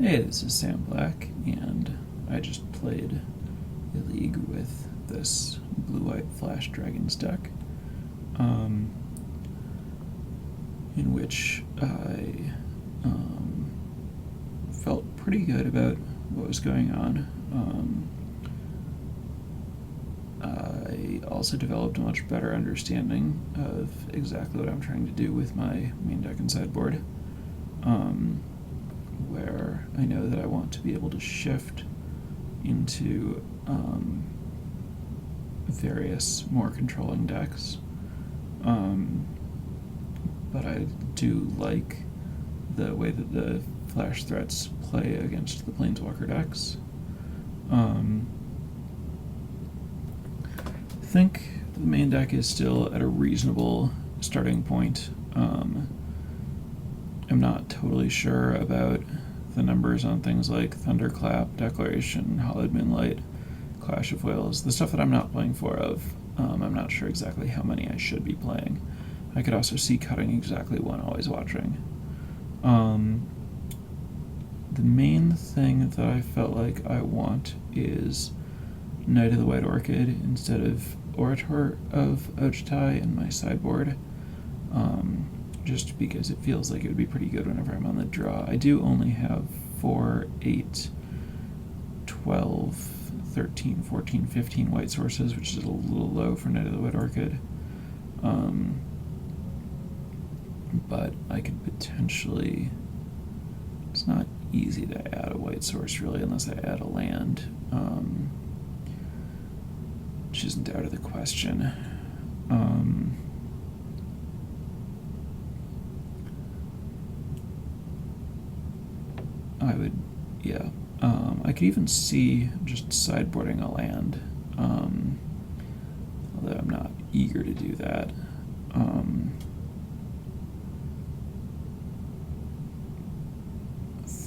Hey, this is Sam Black, and I just played a league with this blue-white Flash Dragons deck, in which I felt pretty good about what was going on. I also developed a much better understanding of exactly what I'm trying to do with my main deck and sideboard, where I know that I want to be able to shift into various more controlling decks. But I do like the way that the flash threats play against the Planeswalker decks. I think the main deck is still at a reasonable starting point. I'm not totally sure about the numbers on things like Thunderclap, Declaration, Hollowed Moonlight, Clash of Wills, the stuff that I'm not playing four of. I'm not sure exactly how many I should be playing. I could also see cutting exactly one Always Watching. The main thing that I felt like I want is Knight of the White Orchid instead of Orator of Ojutai in my sideboard, just because it feels like it would be pretty good whenever I'm on the draw. I do only have 4, 8, 12, 13, 14, 15 white sources, which is a little low for Knight of the White Orchid. But I could potentially... It's not easy to add a white source, really, unless I add a land, which isn't out of the question. I would, yeah. I could even see just sideboarding a land, although I'm not eager to do that.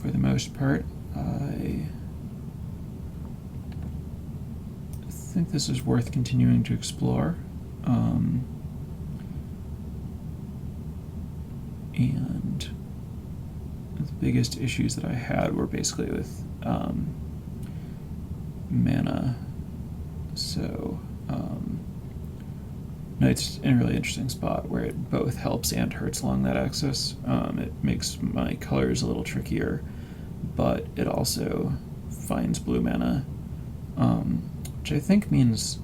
For the most part, I think this is worth continuing to explore. And the biggest issues that I had were basically with mana. So Knight's in a really interesting spot where it both helps and hurts along that axis. It makes my colors a little trickier, but it also finds blue mana, which I think means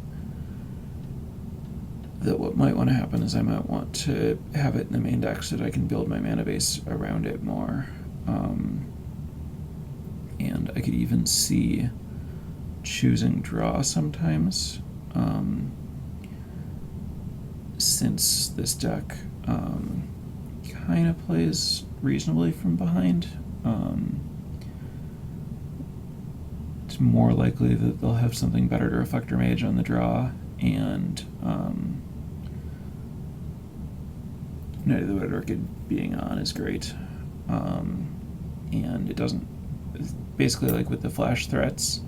that what might want to happen is I might want to have it in the main deck so that I can build my mana base around it more. And I could even see choosing draw sometimes, since this deck kind of plays reasonably from behind. It's more likely that they'll have something better to Reflector Mage on the draw, and Knight of the White Orchid being on is great. And it doesn't, basically like with the flash threats,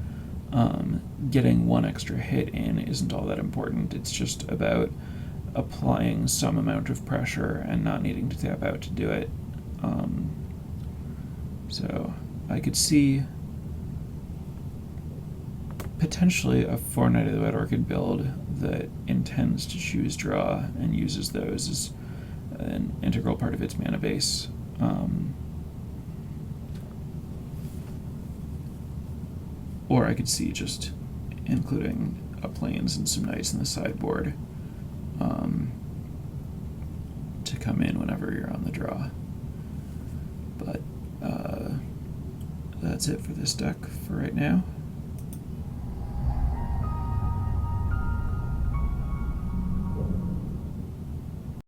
getting one extra hit in isn't all that important. It's just about applying some amount of pressure and not needing to tap out to do it. So I could see potentially a 4 Knight of the White Orchid build that intends to choose draw and uses those as an integral part of its mana base. Or I could see just including a plains and some knights in the sideboard to come in whenever you're on the draw. But that's it for this deck for right now.